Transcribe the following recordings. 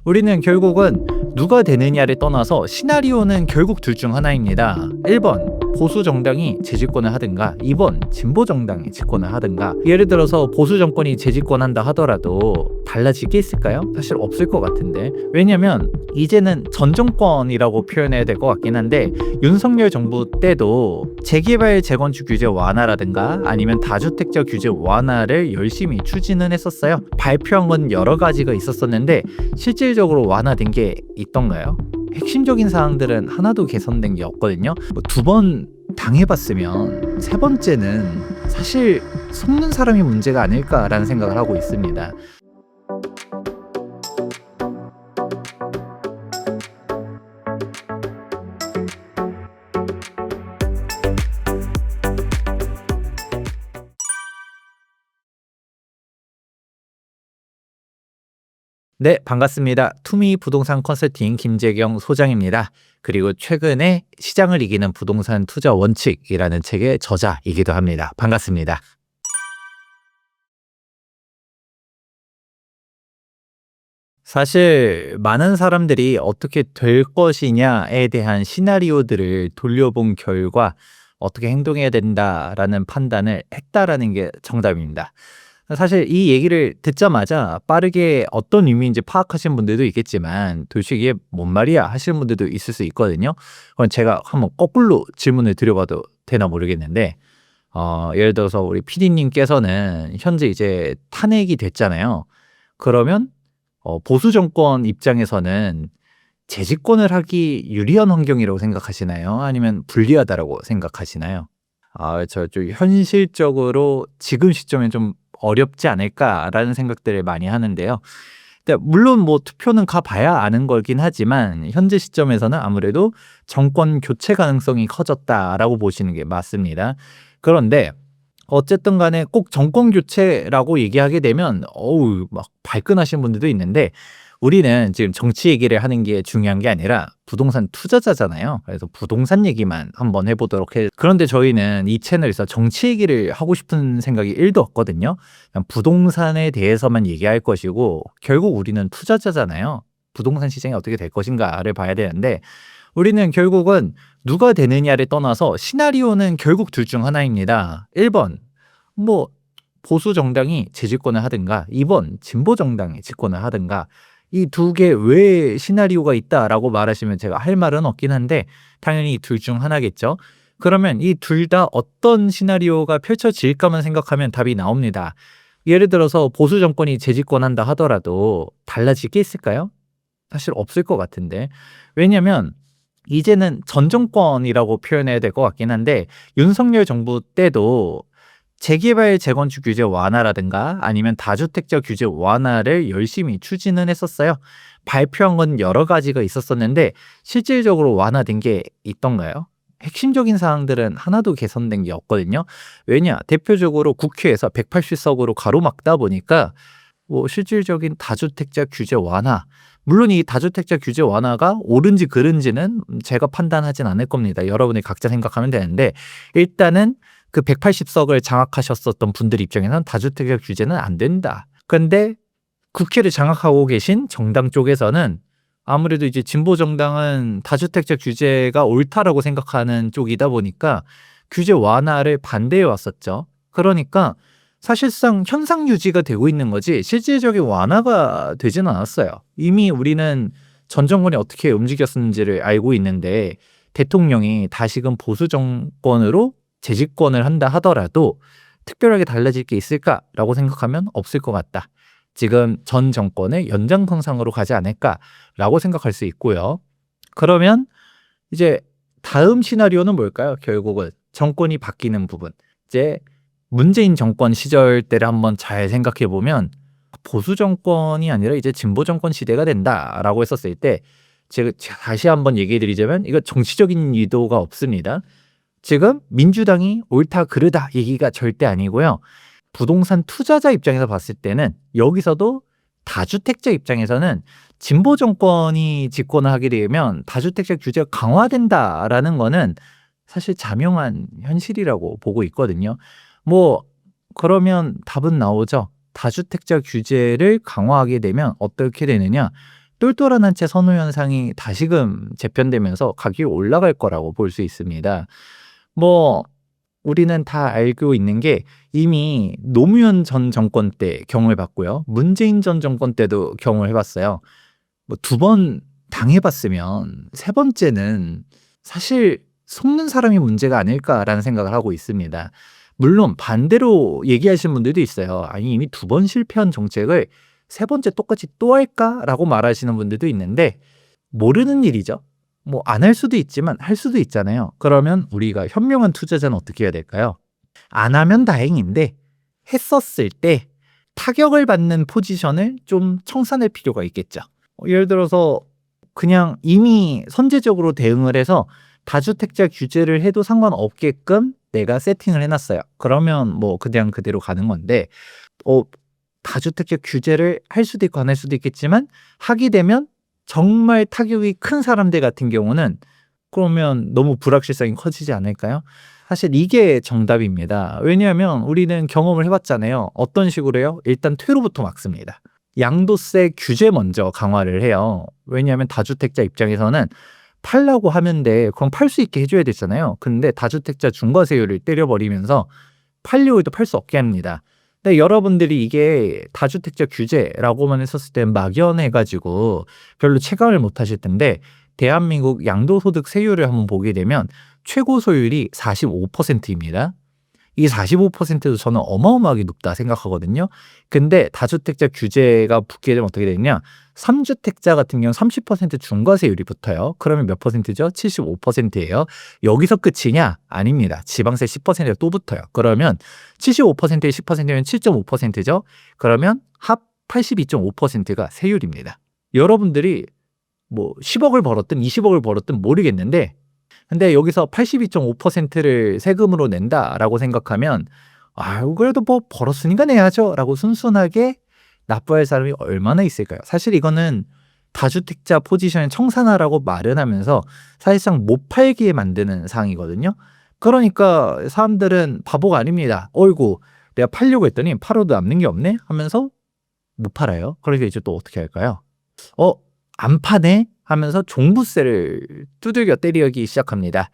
우리는 결국은 누가 되느냐를 떠나서 시나리오는 결국 둘 중 하나입니다. 1번 보수 정당이 재집권을 하든가 2번 진보 정당이 집권을 하든가. 예를 들어서 보수 정권이 재집권한다 하더라도 달라질 게 있을까요? 사실 없을 것 같은데. 왜냐면 이제는 전 정권이라고 표현해야 될 것 같긴 한데 윤석열 정부 때도 재개발 재건축 규제 완화라든가 아니면 다주택자 규제 완화를 열심히 추진은 했었어요. 발표한 건 여러 가지가 있었었는데 실질적으로 완화된 게 있던가요? 핵심적인 사항들은 하나도 개선된 게 없거든요. 두 번 당해봤으면 세 번째는 사실 속는 사람이 문제가 아닐까라는 생각을 하고 있습니다. 네, 반갑습니다. 투미 부동산 컨설팅 김재경 소장입니다. 그리고 최근에 시장을 이기는 부동산 투자 원칙이라는 책의 저자이기도 합니다. 반갑습니다. 사실 많은 사람들이 어떻게 될 것이냐에 대한 시나리오들을 돌려본 결과 어떻게 행동해야 된다라는 판단을 했다라는 게 정답입니다. 사실 이 얘기를 듣자마자 빠르게 어떤 의미인지 파악하신 분들도 있겠지만 도대체 이게 뭔 말이야 하시는 분들도 있을 수 있거든요. 그럼 제가 한번 거꾸로 질문을 드려봐도 되나 모르겠는데 예를 들어서 우리 PD님께서는 현재 이제 탄핵이 됐잖아요. 그러면 보수 정권 입장에서는 재집권을 하기 유리한 환경이라고 생각하시나요? 아니면 불리하다라고 생각하시나요? 저 좀 현실적으로 지금 시점에 좀 어렵지 않을까라는 생각들을 많이 하는데요. 근데 물론 뭐 투표는 가봐야 아는 거긴 하지만 현재 시점에서는 아무래도 정권 교체 가능성이 커졌다라고 보시는 게 맞습니다. 그런데 어쨌든 간에 꼭 정권 교체라고 얘기하게 되면 어우 막 발끈하시는 분들도 있는데 우리는 지금 정치 얘기를 하는 게 중요한 게 아니라 부동산 투자자잖아요. 그래서 부동산 얘기만 한번 해보도록 해요. 그런데 저희는 이 채널에서 정치 얘기를 하고 싶은 생각이 1도 없거든요. 그냥 부동산에 대해서만 얘기할 것이고 결국 우리는 투자자잖아요. 부동산 시장이 어떻게 될 것인가를 봐야 되는데 우리는 결국은 누가 되느냐를 떠나서 시나리오는 결국 둘 중 하나입니다. 1번 뭐 보수 정당이 재집권을 하든가 2번 진보 정당이 집권을 하든가. 이 두 개 외에 시나리오가 있다라고 말하시면 제가 할 말은 없긴 한데 당연히 둘 중 하나겠죠. 그러면 이 둘 다 어떤 시나리오가 펼쳐질까만 생각하면 답이 나옵니다. 예를 들어서 보수 정권이 재집권한다 하더라도 달라질 게 있을까요? 사실 없을 것 같은데. 왜냐면 이제는 전 정권이라고 표현해야 될 것 같긴 한데 윤석열 정부 때도 재개발 재건축 규제 완화라든가 아니면 다주택자 규제 완화를 열심히 추진은 했었어요. 발표한 건 여러 가지가 있었었는데 실질적으로 완화된 게 있던가요? 핵심적인 사항들은 하나도 개선된 게 없거든요. 왜냐? 대표적으로 국회에서 180석으로 가로막다 보니까 뭐 실질적인 다주택자 규제 완화, 물론 이 다주택자 규제 완화가 옳은지 그른지는 제가 판단하진 않을 겁니다. 여러분이 각자 생각하면 되는데 일단은 그 180석을 장악하셨었던 분들 입장에서는 다주택자 규제는 안 된다. 근데 국회를 장악하고 계신 정당 쪽에서는 아무래도 이제 진보 정당은 다주택자 규제가 옳다라고 생각하는 쪽이다 보니까 규제 완화를 반대해 왔었죠. 그러니까 사실상 현상 유지가 되고 있는 거지 실질적인 완화가 되지는 않았어요. 이미 우리는 전 정권이 어떻게 움직였는지를 알고 있는데 대통령이 다시금 보수 정권으로 재집권을 한다 하더라도 특별하게 달라질 게 있을까라고 생각하면 없을 것 같다. 지금 전 정권의 연장선상으로 가지 않을까라고 생각할 수 있고요. 그러면 이제 다음 시나리오는 뭘까요? 결국은 정권이 바뀌는 부분. 이제 문재인 정권 시절 때를 한번 잘 생각해 보면 보수 정권이 아니라 이제 진보 정권 시대가 된다라고 했었을 때 제가 다시 한번 얘기해 드리자면 이거 정치적인 의도가 없습니다. 지금 민주당이 옳다 그르다 얘기가 절대 아니고요. 부동산 투자자 입장에서 봤을 때는 여기서도 다주택자 입장에서는 진보 정권이 집권을 하게 되면 다주택자 규제가 강화된다라는 거는 사실 자명한 현실이라고 보고 있거든요. 뭐 그러면 답은 나오죠. 다주택자 규제를 강화하게 되면 어떻게 되느냐? 똘똘한 한 채 선호 현상이 다시금 재편되면서 가격이 올라갈 거라고 볼 수 있습니다. 뭐 우리는 다 알고 있는 게 이미 노무현 전 정권 때 경험해 봤고요. 문재인 전 정권 때도 경험을 해 봤어요. 뭐 두 번 당해 봤으면 세 번째는 사실 '속는 사람이 문제가 아닐까.'라는 생각을 하고 있습니다. 물론 반대로 얘기하시는 분들도 있어요. '아니 이미 두 번 실패한 정책을 세 번째 똑같이 또 할까?'라고 말하시는 분들도 있는데 모르는 일이죠. 뭐 안 할 수도 있지만 할 수도 있잖아요. 그러면 우리가 현명한 투자자는 어떻게 해야 될까요? 안 하면 다행인데 했었을 때 타격을 받는 포지션을 좀 청산할 필요가 있겠죠. 예를 들어서 그냥 이미 선제적으로 대응을 해서 다주택자 규제를 해도 상관없게끔 내가 세팅을 해 놨어요. 그러면 뭐 그냥 그대로 가는 건데 어 다주택자 규제를 할 수도 있고 안 할 수도 있겠지만 하게 되면 정말 타격이 큰 사람들 같은 경우는 그러면 너무 불확실성이 커지지 않을까요? 사실 이게 정답입니다. 왜냐하면 우리는 경험을 해 봤잖아요. 어떤 식으로 해요? 일단 퇴로부터 막습니다. 양도세 규제 먼저 강화를 해요. 왜냐하면 다주택자 입장에서는 팔라고 하는데 그럼 팔 수 있게 해 줘야 되잖아요. 근데 다주택자 중과세율을 때려 버리면서 팔려고 해도 팔 수 없게 합니다. 근데 여러분들이 이게 다주택자 규제라고만 했었을 땐 막연해 가지고 별로 체감을 못 하실 텐데 대한민국 양도소득 세율을 한번 보게 되면 최고 소율이 45%입니다. 이 45%도 저는 어마어마하게 높다 생각하거든요. 근데 다주택자 규제가 붙게 되면 어떻게 되냐? 3주택자 같은 경우는 30% 중과세율이 붙어요. 그러면 몇 퍼센트죠? 75%예요. 여기서 끝이냐? 아닙니다. 지방세 10%가 또 붙어요. 그러면 75%에 10%면 7.5%죠. 그러면 합 82.5%가 세율입니다. 여러분들이 뭐 10억을 벌었든 20억을 벌었든 모르겠는데 근데 여기서 82.5%를 세금으로 낸다라고 생각하면 아유 그래도 뭐 벌었으니까 내야죠라고 순순하게 납부할 사람이 얼마나 있을까요? 사실 이거는 다주택자 포지션을 청산하라고 말은 하면서 사실상 못 팔게 만드는 상황이거든요. 그러니까 사람들은 바보가 아닙니다. 어이구 내가 팔려고 했더니 팔아도 남는 게 없네 하면서 못 팔아요. 그러니까 이제 또 어떻게 할까요? 안 파네 하면서 종부세를 두들겨 때리기 시작합니다.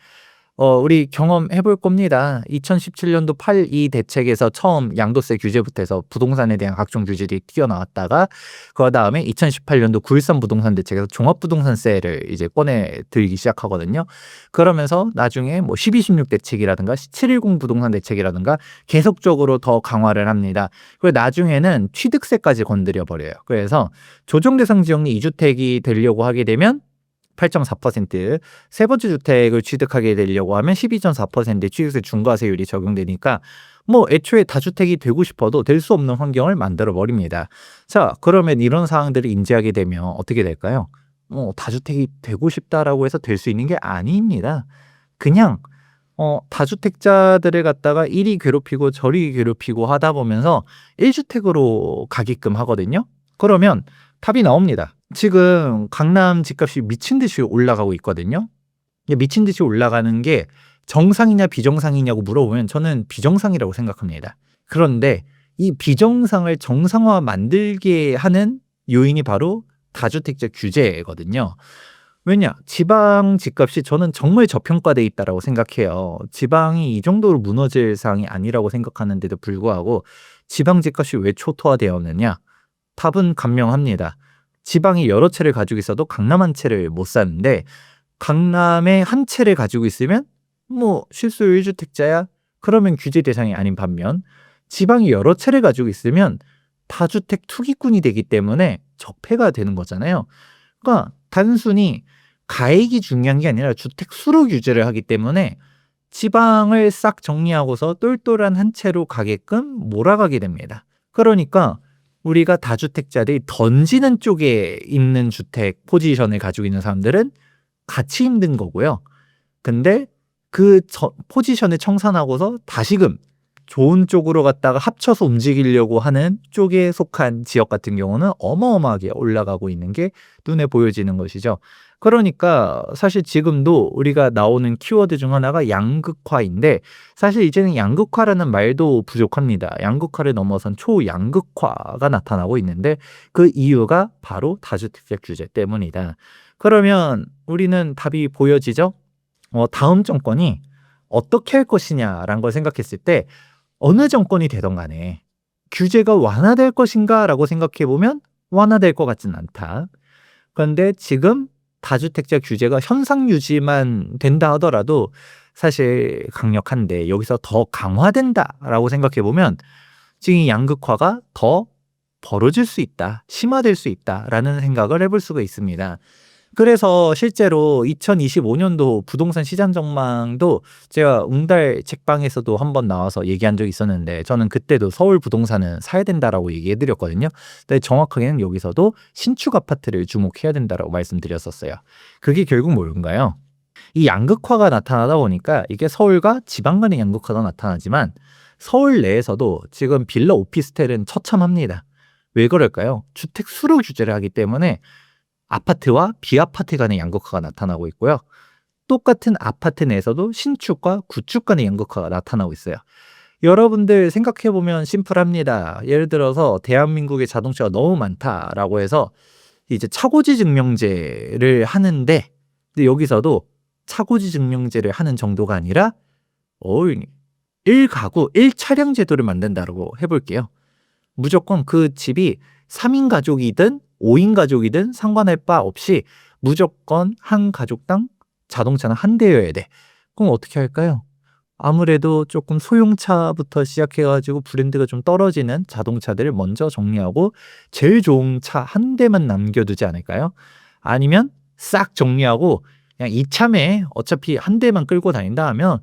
우리 경험해 볼 겁니다. 2017년도 8.2 대책에서 처음 양도세 규제부터 해서 부동산에 대한 각종 규제들이 튀어나왔다가 그다음에 2018년도 9.13 부동산 대책에서 종합부동산세를 이제 꺼내 들기 시작하거든요. 그러면서 나중에 뭐 12.16 대책이라든가 7.10 부동산 대책이라든가 계속적으로 더 강화를 합니다. 그리고 나중에는 취득세까지 건드려 버려요. 그래서 조정대상 지역리 2주택이 되려고 하게 되면 8.4%, 세 번째 주택을 취득하게 되려고 하면 12.4%의 취득세 중과세율이 적용되니까 뭐 애초에 다주택이 되고 싶어도 될 수 없는 환경을 만들어 버립니다. 자, 그러면 이런 사항들을 인지하게 되면 어떻게 될까요? 다주택이 되고 싶다라고 해서 될 수 있는 게 아닙니다. 그냥 다주택자들을 갖다가 이리 괴롭히고 저리 괴롭히고 하다 보면서 1주택으로 가게끔 하거든요. 그러면 답이 나옵니다. 지금 강남 집값이 미친 듯이 올라가고 있거든요. 미친 듯이 올라가는 게 정상이냐 비정상이냐고 물어보면 저는 비정상이라고 생각합니다. 그런데 이 비정상을 정상화 만들게 하는 요인이 바로 다주택자 규제거든요. 왜냐? 지방 집값이 저는 정말 저평가돼 있다라고 생각해요. 지방이 이 정도로 무너질 상황이 아니라고 생각하는데도 불구하고 지방 집값이 왜 초토화되었느냐? 답은 간명합니다. 지방이 여러 채를 가지고 있어도 강남 한 채를 못 사는데 강남에 한 채를 가지고 있으면 뭐 실소유 1주택자야? 그러면 규제 대상이 아닌 반면 지방이 여러 채를 가지고 있으면 다주택 투기꾼이 되기 때문에 적폐가 되는 거잖아요. 그러니까 단순히 가액이 중요한 게 아니라 주택 수로 규제를 하기 때문에 지방을 싹 정리하고서 똘똘한 한 채로 가게끔 몰아가게 됩니다. 그러니까 우리가 다주택자들이 던지는 쪽에 있는 주택 포지션을 가지고 있는 사람들은 같이 힘든 거고요. 근데 그 포지션을 청산하고서 다시금 좋은 쪽으로 갔다가 합쳐서 움직이려고 하는 쪽에 속한 지역 같은 경우는 어마어마하게 올라가고 있는 게 눈에 보여지는 것이죠. 그러니까 사실 지금도 우리가 나오는 키워드 중 하나가 양극화인데 사실 이제는 양극화라는 말도 부족합니다. 양극화를 넘어선 초양극화가 나타나고 있는데 그 이유가 바로 다주택자 규제 때문이다. 그러면 우리는 답이 보여지죠? 다음 정권이 어떻게 할 것이냐라는 걸 생각했을 때 어느 정권이 되던 간에 규제가 완화될 것인가라고 생각해 보면 완화될 것 같진 않다. 그런데 지금 다주택자 규제가 현상 유지만 된다 하더라도 사실 강력한데 여기서 더 강화된다라고 생각해 보면 지금 이 양극화가 더 벌어질 수 있다, 심화될 수 있다라는 생각을 해볼 수가 있습니다. 그래서 실제로 2025년도 부동산 시장 전망도 제가 웅달 책방에서도 한번 나와서 얘기한 적이 있었는데 저는 그때도 서울 부동산은 사야 된다라고 얘기해 드렸거든요. 근데 정확하게는 여기서도 신축 아파트를 주목해야 된다라고 말씀드렸었어요. 그게 결국 뭔가요? 이 양극화가 나타나다 보니까 이게 서울과 지방 간의 양극화도 나타나지만 서울 내에서도 지금 빌라 오피스텔은 처참합니다. 왜 그럴까요? 주택 수로 규제를 하기 때문에 아파트와 비아파트 간의 양극화가 나타나고 있고요. 똑같은 아파트 내에서도 신축과 구축 간의 양극화가 나타나고 있어요. 여러분들 생각해보면 심플합니다. 예를 들어서 대한민국의 자동차가 너무 많다라고 해서 이제 차고지 증명제를 하는데 근데 여기서도 차고지 증명제를 하는 정도가 아니라 1가구 1차량 제도를 만든다고 해볼게요. 무조건 그 집이 3인 가족이든 5인 가족이든 상관할 바 없이 무조건 한 가족당 자동차는 한 대여야 돼. 그럼 어떻게 할까요? 아무래도 조금 소형차부터 시작해가지고 브랜드가 좀 떨어지는 자동차들을 먼저 정리하고 제일 좋은 차 한 대만 남겨두지 않을까요? 아니면 싹 정리하고 그냥 이참에 어차피 한 대만 끌고 다닌다 하면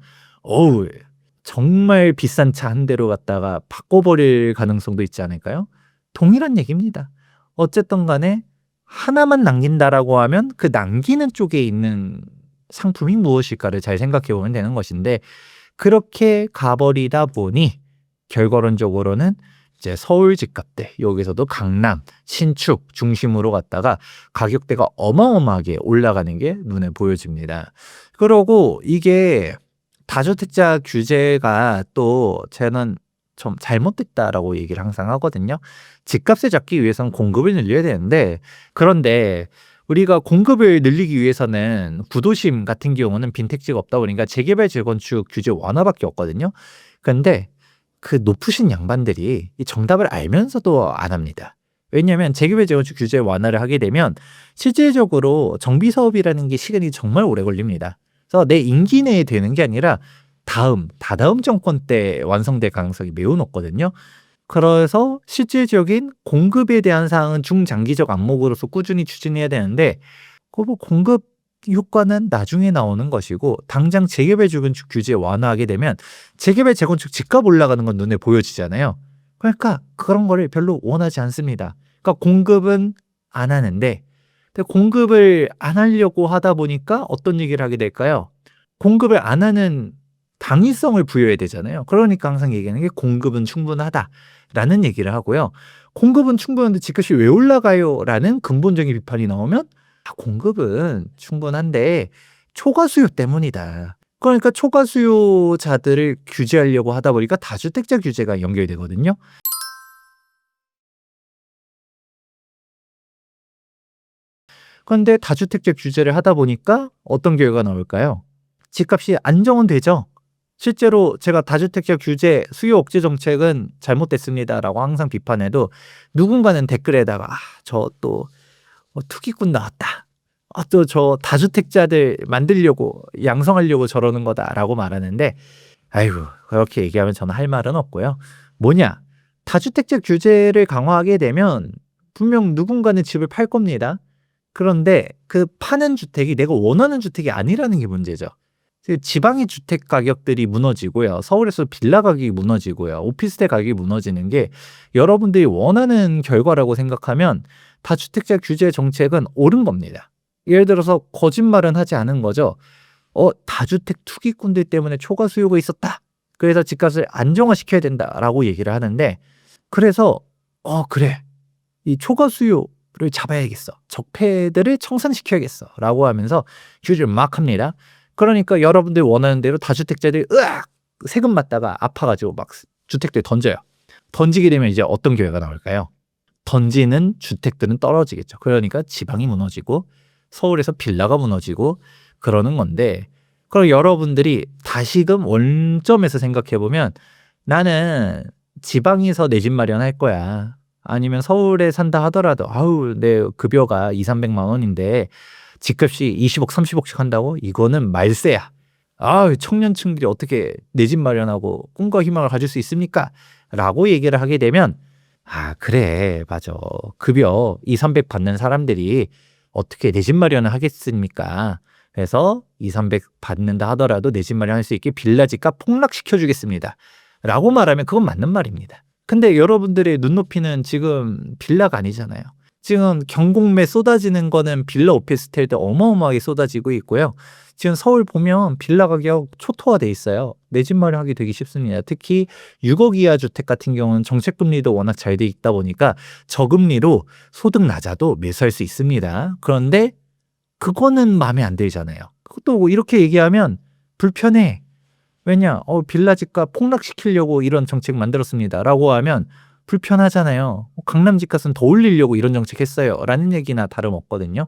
정말 비싼 차 한 대로 갖다가 바꿔버릴 가능성도 있지 않을까요? 동일한 얘기입니다. 어쨌든 간에 하나만 남긴다라고 하면 그 남기는 쪽에 있는 상품이 무엇일까를 잘 생각해 보면 되는 것인데 그렇게 가버리다 보니 결과론적으로는 이제 서울 집값대 여기서도 강남, 신축 중심으로 갔다가 가격대가 어마어마하게 올라가는 게 눈에 보여집니다. 그러고 이게 다주택자 규제가 또 저는 좀 잘못됐다라고 얘기를 항상 하거든요. 집값을 잡기 위해서는 공급을 늘려야 되는데 그런데 우리가 공급을 늘리기 위해서는 구도심 같은 경우는 빈택지가 없다 보니까 재개발 재건축 규제 완화밖에 없거든요. 그런데 그 높으신 양반들이 이 정답을 알면서도 안 합니다. 왜냐하면 재개발 재건축 규제 완화를 하게 되면 실질적으로 정비 사업이라는 게 시간이 정말 오래 걸립니다. 그래서 내 임기 내에 되는 게 아니라 다다음 정권 때 완성될 가능성이 매우 높거든요. 그래서 실질적인 공급에 대한 사항은 중장기적 안목으로서 꾸준히 추진해야 되는데 공급 효과는 나중에 나오는 것이고 당장 재개발 재건축 규제 완화하게 되면 재개발 재건축 집값 올라가는 건 눈에 보여지잖아요. 그러니까 그런 거를 별로 원하지 않습니다. 그러니까 공급은 안 하는데 공급을 안 하려고 하다 보니까 어떤 얘기를 하게 될까요? 공급을 안 하는 당위성을 부여해야 되잖아요. 그러니까 항상 얘기하는 게 공급은 충분하다라는 얘기를 하고요. 공급은 충분한데 집값이 왜 올라가요? 라는 근본적인 비판이 나오면 공급은 충분한데 초과 수요 때문이다. 그러니까 초과 수요자들을 규제하려고 하다 보니까 다주택자 규제가 연결되거든요. 그런데 다주택자 규제를 하다 보니까 어떤 결과가 나올까요? 집값이 안정은 되죠. 실제로 제가 다주택자 규제 수요 억제 정책은 잘못됐습니다라고 항상 비판해도 누군가는 댓글에다가 저 또 투기꾼 나왔다. 또 저 다주택자들 만들려고 양성하려고 저러는 거다라고 말하는데 아이고 그렇게 얘기하면 저는 할 말은 없고요. 뭐냐? 다주택자 규제를 강화하게 되면 분명 누군가는 집을 팔 겁니다. 그런데 그 파는 주택이 내가 원하는 주택이 아니라는 게 문제죠. 지방의 주택 가격들이 무너지고요. 서울에서 빌라 가격이 무너지고요. 오피스텔 가격이 무너지는 게 여러분들이 원하는 결과라고 생각하면 다주택자 규제 정책은 옳은 겁니다. 예를 들어서 거짓말은 하지 않은 거죠. 다주택 투기꾼들 때문에 초과 수요가 있었다. 그래서 집값을 안정화시켜야 된다라고 얘기를 하는데, 그래서 그래, 이 초과 수요를 잡아야겠어, 적폐들을 청산시켜야겠어라고 하면서 휴지를 막 합니다. 그러니까 여러분들 원하는 대로 다주택자들이 으악 세금 맞다가 아파가지고 막 주택들 던져요. 던지게 되면 이제 어떤 결과가 나올까요? 던지는 주택들은 떨어지겠죠. 그러니까 지방이 무너지고 서울에서 빌라가 무너지고 그러는 건데, 그럼 여러분들이 다시금 원점에서 생각해 보면, 나는 지방에서 내 집 마련할 거야, 아니면 서울에 산다 하더라도 아우 내 급여가 200~300만 원인데 집값이 20억 30억씩 한다고? 이거는 말세야. 청년층들이 어떻게 내 집 마련하고 꿈과 희망을 가질 수 있습니까? 라고 얘기를 하게 되면, 그래, 맞아, 급여 200~300 받는 사람들이 어떻게 내 집 마련을 하겠습니까? 그래서 200~300 받는다 하더라도 내 집 마련할 수 있게 빌라집값 폭락시켜 주겠습니다 라고 말하면 그건 맞는 말입니다. 근데 여러분들의 눈높이는 지금 빌라가 아니잖아요. 지금 경공매 쏟아지는 거는 빌라 오피스텔도 어마어마하게 쏟아지고 있고요. 지금 서울 보면 빌라 가격 초토화돼 있어요. 내 집 마련하기 되게 쉽습니다. 특히 6억 이하 주택 같은 경우는 정책금리도 워낙 잘 돼 있다 보니까 저금리로 소득 낮아도 매수할 수 있습니다. 그런데 그거는 마음에 안 들잖아요. 그것도 이렇게 얘기하면 불편해. 왜냐? 빌라 집값 폭락시키려고 이런 정책 만들었습니다 라고 하면 불편하잖아요. 강남 집값은 더 올리려고 이런 정책 했어요 라는 얘기나 다름없거든요.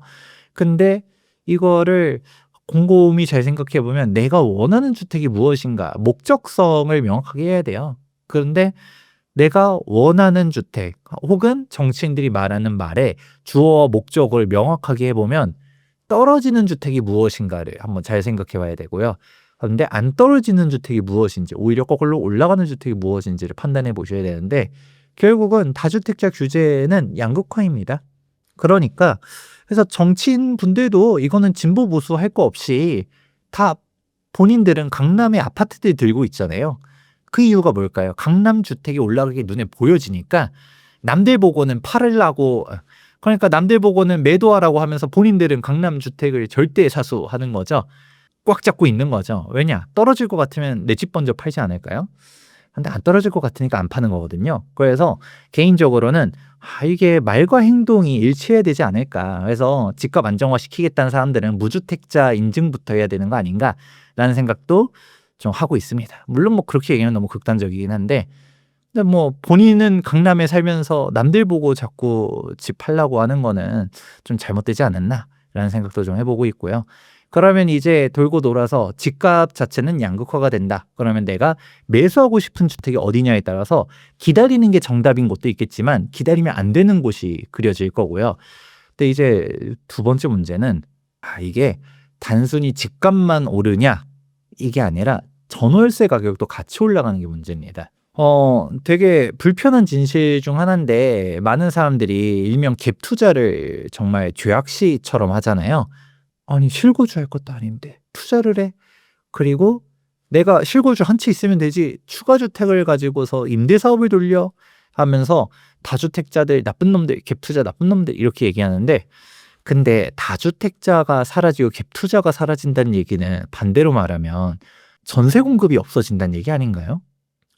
근데 이거를 곰곰이 잘 생각해 보면 내가 원하는 주택이 무엇인가, 목적성을 명확하게 해야 돼요. 그런데 내가 원하는 주택 혹은 정치인들이 말하는 말에 주어와 목적을 명확하게 해보면 떨어지는 주택이 무엇인가를 한번 잘 생각해 봐야 되고요. 그런데 안 떨어지는 주택이 무엇인지, 오히려 거꾸로 올라가는 주택이 무엇인지를 판단해 보셔야 되는데, 결국은 다주택자 규제는 양극화입니다. 그러니까 그래서 정치인 분들도 이거는 진보 보수 할 거 없이 다 본인들은 강남에 아파트들 들고 있잖아요. 그 이유가 뭘까요? 강남 주택이 올라가게 눈에 보여지니까 남들 보고는 팔으려고, 그러니까 남들 보고는 매도하라고 하면서 본인들은 강남 주택을 절대 사수하는 거죠. 꽉 잡고 있는 거죠. 왜냐? 떨어질 것 같으면 내 집 먼저 팔지 않을까요? 근데 안 떨어질 것 같으니까 안 파는 거거든요. 그래서 개인적으로는 이게 말과 행동이 일치해야 되지 않을까. 그래서 집값 안정화 시키겠다는 사람들은 무주택자 인증부터 해야 되는 거 아닌가라는 생각도 좀 하고 있습니다. 물론 뭐 그렇게 얘기하면 너무 극단적이긴 한데, 근데 뭐 본인은 강남에 살면서 남들 보고 자꾸 집 팔라고 하는 거는 좀 잘못되지 않았나라는 생각도 좀 해보고 있고요. 그러면 이제 돌고 돌아서 집값 자체는 양극화가 된다. 그러면 내가 매수하고 싶은 주택이 어디냐에 따라서 기다리는 게 정답인 곳도 있겠지만 기다리면 안 되는 곳이 그려질 거고요. 근데 이제 두 번째 문제는 이게 단순히 집값만 오르냐 이게 아니라 전월세 가격도 같이 올라가는 게 문제입니다. 되게 불편한 진실 중 하나인데, 많은 사람들이 일명 갭 투자를 정말 죄악시처럼 하잖아요. 아니 실거주 할 것도 아닌데 투자를 해. 그리고 내가 실거주 한 채 있으면 되지 추가 주택을 가지고서 임대 사업을 돌려 하면서 다주택자들 나쁜 놈들, 갭 투자 나쁜 놈들 이렇게 얘기하는데, 근데 다주택자가 사라지고 갭 투자가 사라진다는 얘기는 반대로 말하면 전세 공급이 없어진다는 얘기 아닌가요?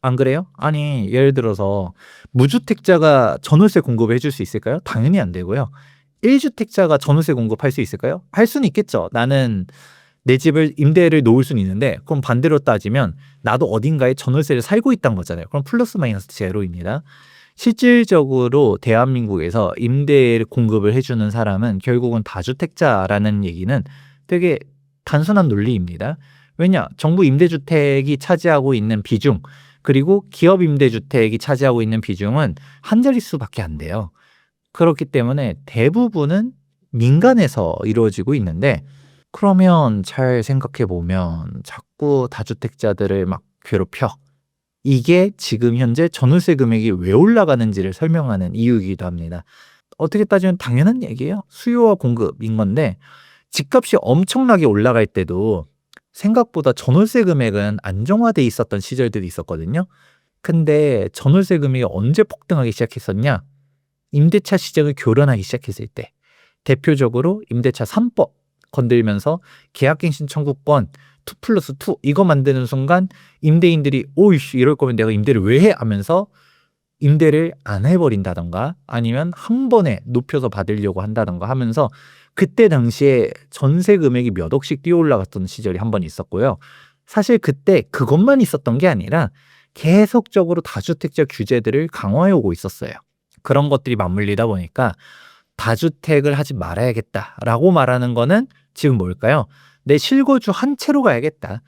안 그래요? 아니 예를 들어서 무주택자가 전월세 공급을 해줄 수 있을까요? 당연히 안 되고요. 1주택자가 전월세 공급할 수 있을까요? 할 수는 있겠죠. 나는 내 집을 임대를 놓을 수는 있는데, 그럼 반대로 따지면 나도 어딘가에 전월세를 살고 있다는 거잖아요. 그럼 플러스 마이너스 제로입니다. 실질적으로 대한민국에서 임대 공급을 해주는 사람은 결국은 다주택자라는 얘기는 되게 단순한 논리입니다. 왜냐? 정부 임대주택이 차지하고 있는 비중, 그리고 기업 임대주택이 차지하고 있는 비중은 한 자릿수밖에 안 돼요. 그렇기 때문에 대부분은 민간에서 이루어지고 있는데, 그러면 잘 생각해 보면 자꾸 다주택자들을 막 괴롭혀. 이게 지금 현재 전월세 금액이 왜 올라가는지를 설명하는 이유이기도 합니다. 어떻게 따지면 당연한 얘기예요. 수요와 공급인 건데, 집값이 엄청나게 올라갈 때도 생각보다 전월세 금액은 안정화돼 있었던 시절들이 있었거든요. 근데 전월세 금액이 언제 폭등하기 시작했었냐? 임대차 시장을 교란하기 시작했을 때, 대표적으로 임대차 3법 건들면서 계약갱신 청구권, 2+2 이거 만드는 순간 임대인들이 오이씨 이럴 거면 내가 임대를 왜 해? 하면서 임대를 안 해버린다던가 아니면 한 번에 높여서 받으려고 한다던가 하면서 그때 당시에 전세 금액이 몇 억씩 뛰어 올라갔던 시절이 한 번 있었고요. 사실 그때 그것만 있었던 게 아니라 계속적으로 다주택자 규제들을 강화해 오고 있었어요. 그런 것들이 맞물리다 보니까 다주택을 하지 말아야겠다라고 말하는 거는 지금 뭘까요? 내 실거주 한 채로 가야겠다.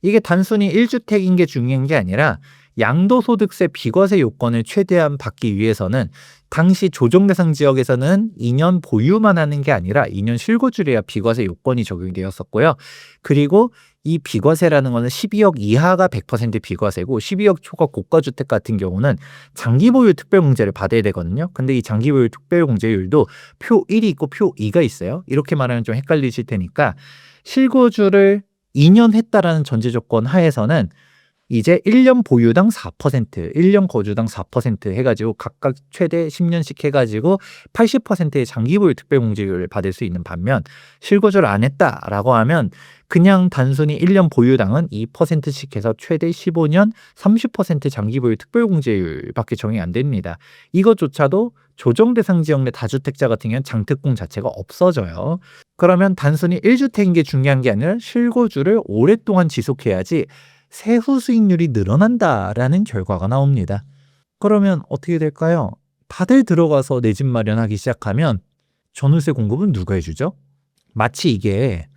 이게 단순히 1주택인 게 중요한 게 아니라 양도소득세 비과세 요건을 최대한 받기 위해서는 당시 조정대상 지역에서는 2년 보유만 하는 게 아니라 2년 실거주래야 비과세 요건이 적용되었었고요. 그리고 이 비과세라는 거는 12억 이하가 100% 비과세고 12억 초과 고가주택 같은 경우는 장기보유 특별공제를 받아야 되거든요. 근데 이 장기보유 특별공제율도 표 1이 있고 표 2가 있어요. 이렇게 말하면 좀 헷갈리실 테니까 실거주를 2년 했다라는 전제 조건 하에서는 이제 1년 보유당 4%, 1년 거주당 4% 해가지고 각각 최대 10년씩 해가지고 80%의 장기보유 특별공제율을 받을 수 있는 반면 실거주를 안 했다라고 하면 그냥 단순히 1년 보유당은 2%씩 해서 최대 15년 30% 장기보유 특별공제율밖에 적용이 안 됩니다. 이것조차도 조정대상 지역 내 다주택자 같은 경우는 장특공 자체가 없어져요. 그러면 단순히 1주택인 게 중요한 게 아니라 실거주를 오랫동안 지속해야지 세후 수익률이 늘어난다라는 결과가 나옵니다. 그러면 어떻게 될까요? 다들 들어가서 내 집 마련하기 시작하면 전월세 공급은 누가 해주죠? 마치 이게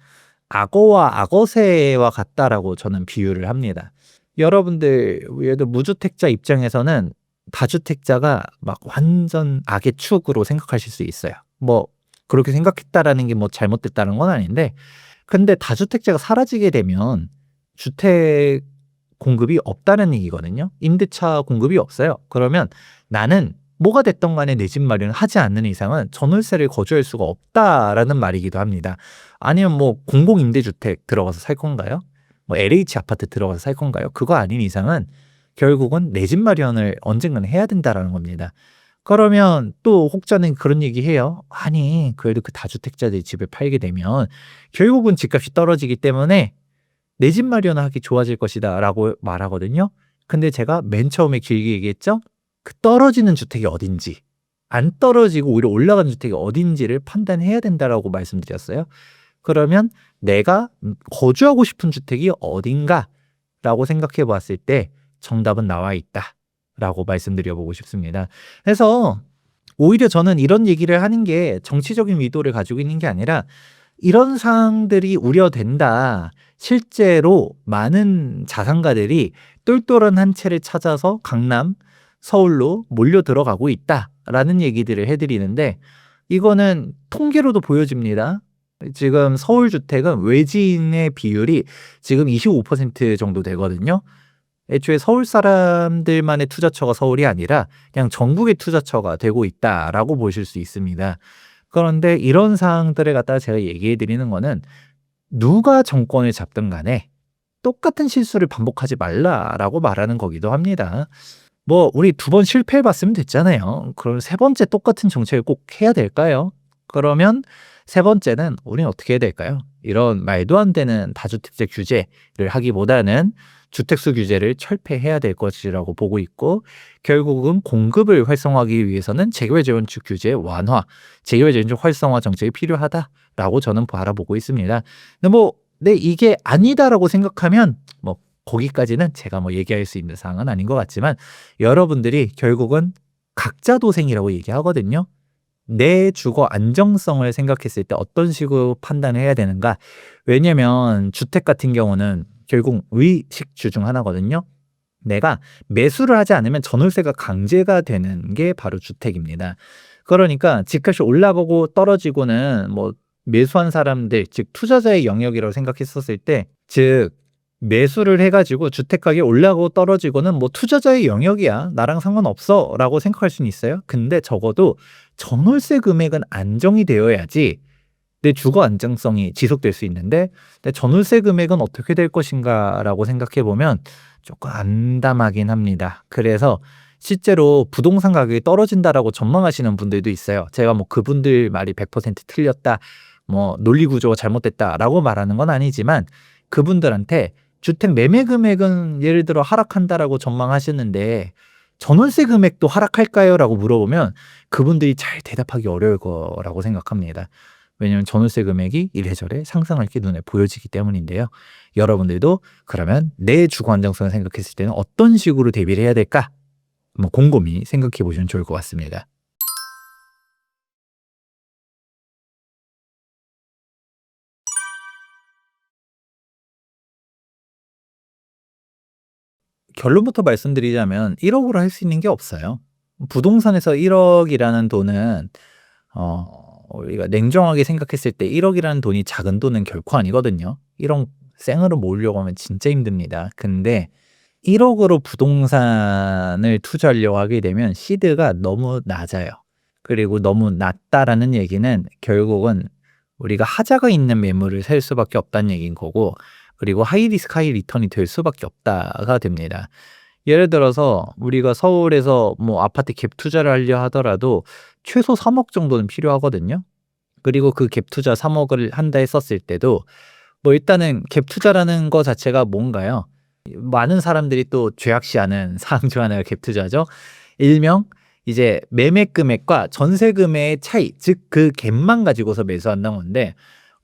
악어와 악어새와 같다라고 저는 비유를 합니다. 여러분들 예를 들어 무주택자 입장에서는 다주택자가 막 완전 악의 축으로 생각하실 수 있어요. 뭐 그렇게 생각했다라는 게 뭐 잘못됐다는 건 아닌데 근데 다주택자가 사라지게 되면 주택 공급이 없다는 얘기거든요. 임대차 공급이 없어요. 그러면 나는 뭐가 됐던 간에 내 집 마련을 하지 않는 이상은 전월세를 거주할 수가 없다라는 말이기도 합니다. 아니면 뭐 공공임대주택 들어가서 살 건가요? 뭐 LH 아파트 들어가서 살 건가요? 그거 아닌 이상은 결국은 내 집 마련을 언젠가는 해야 된다라는 겁니다. 그러면 또 혹자는 그런 얘기 해요. 아니 그래도 그 다주택자들이 집을 팔게 되면 결국은 집값이 떨어지기 때문에 내 집 마련하기 좋아질 것이다 라고 말하거든요. 근데 제가 맨 처음에 길게 얘기했죠. 그 떨어지는 주택이 어딘지 안 떨어지고 오히려 올라가는 주택이 어딘지를 판단해야 된다라고 말씀드렸어요. 그러면 내가 거주하고 싶은 주택이 어딘가라고 생각해 봤을 때 정답은 나와 있다라고 말씀드려보고 싶습니다. 그래서 오히려 저는 이런 얘기를 하는 게 정치적인 의도를 가지고 있는 게 아니라 이런 사항들이 우려된다. 실제로 많은 자산가들이 똘똘한 한 채를 찾아서 강남, 서울로 몰려 들어가고 있다라는 얘기들을 해드리는데 이거는 통계로도 보여집니다. 지금 서울 주택은 외지인의 비율이 지금 25% 정도 되거든요. 애초에 서울 사람들만의 투자처가 서울이 아니라 그냥 전국의 투자처가 되고 있다라고 보실 수 있습니다. 그런데 이런 사항들을 갖다가 제가 얘기해 드리는 거는 누가 정권을 잡든 간에 똑같은 실수를 반복하지 말라라고 말하는 거기도 합니다. 뭐 우리 2번 실패해 봤으면 됐잖아요. 그럼 3번째 똑같은 정책을 꼭 해야 될까요? 그러면 3번째는 우리는 어떻게 해야 될까요? 이런 말도 안 되는 다주택자 규제를 하기보다는 주택수 규제를 철폐해야 될 것이라고 보고 있고 결국은 공급을 활성화하기 위해서는 재개발 재건축 규제 완화, 재개발 재건축 활성화 정책이 필요하다라고 저는 바라보고 있습니다. 근데 뭐 이게 아니다라고 생각하면 뭐 거기까지는 제가 뭐 얘기할 수 있는 사항은 아닌 것 같지만 여러분들이 결국은 각자 도생이라고 얘기하거든요. 내 주거 안정성을 생각했을 때 어떤 식으로 판단을 해야 되는가? 왜냐면 주택 같은 경우는 결국 의식주 중 하나거든요. 내가 매수를 하지 않으면 전월세가 강제가 되는 게 바로 주택입니다. 그러니까 집값이 올라가고 떨어지고는 뭐 매수한 사람들, 즉 투자자의 영역이라고 생각했었을 때, 즉 매수를 해가지고 주택 가격이 올라가고 떨어지고는 뭐 투자자의 영역이야. 나랑 상관없어 라고 생각할 수는 있어요. 근데 적어도 전월세 금액은 안정이 되어야지 내 주거 안정성이 지속될 수 있는데 내 전월세 금액은 어떻게 될 것인가 라고 생각해 보면 조금 암담하긴 합니다. 그래서 실제로 부동산 가격이 떨어진다라고 전망하시는 분들도 있어요. 제가 뭐 그분들 말이 100% 틀렸다, 뭐 논리 구조가 잘못됐다라고 말하는 건 아니지만 그분들한테 주택 매매 금액은 예를 들어 하락한다라고 전망하시는데 전월세 금액도 하락할까요?라고 물어보면 그분들이 잘 대답하기 어려울 거라고 생각합니다. 왜냐하면 전월세 금액이 이래저래 상승할 게 눈에 보여지기 때문인데요. 여러분들도 그러면 내 주거 안정성을 생각했을 때는 어떤 식으로 대비를 해야 될까? 한번 곰곰이 생각해 보시면 좋을 것 같습니다. 결론부터 말씀드리자면 1억으로 할 수 있는 게 없어요. 부동산에서 1억이라는 돈은 우리가 냉정하게 생각했을 때 1억이라는 돈이 작은 돈은 결코 아니거든요. 1억 생으로 모으려고 하면 진짜 힘듭니다. 근데 1억으로 부동산을 투자하려고 하게 되면 시드가 너무 낮아요. 그리고 너무 낮다라는 얘기는 결국은 우리가 하자가 있는 매물을 살 수밖에 없다는 얘기인 거고, 그리고 하이 리스크 하이 리턴이 될 수밖에 없다가 됩니다. 예를 들어서 우리가 서울에서 뭐 아파트 갭 투자를 하려 하더라도 최소 3억 정도는 필요하거든요. 그리고 그 갭 투자 3억을 한다 했었을 때도 뭐 일단은 갭 투자라는 거 자체가 뭔가요? 많은 사람들이 또 죄악시하는 사항 중 하나가 갭 투자죠. 일명 이제 매매 금액과 전세 금액의 차이, 즉 그 갭만 가지고서 매수한다는 건데,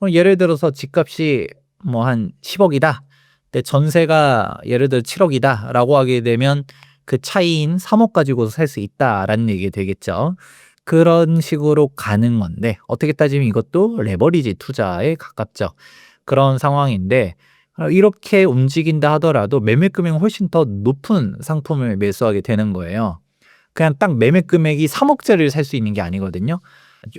예를 들어서 집값이 뭐 한 10억이다. 근데 전세가 예를 들어 7억이다라고 하게 되면 그 차이인 3억 가지고서 살 수 있다라는 얘기가 되겠죠. 그런 식으로 가는 건데 어떻게 따지면 이것도 레버리지 투자에 가깝죠. 그런 상황인데 이렇게 움직인다 하더라도 매매 금액은 훨씬 더 높은 상품을 매수하게 되는 거예요. 그냥 딱 매매 금액이 3억짜리를 살 수 있는 게 아니거든요.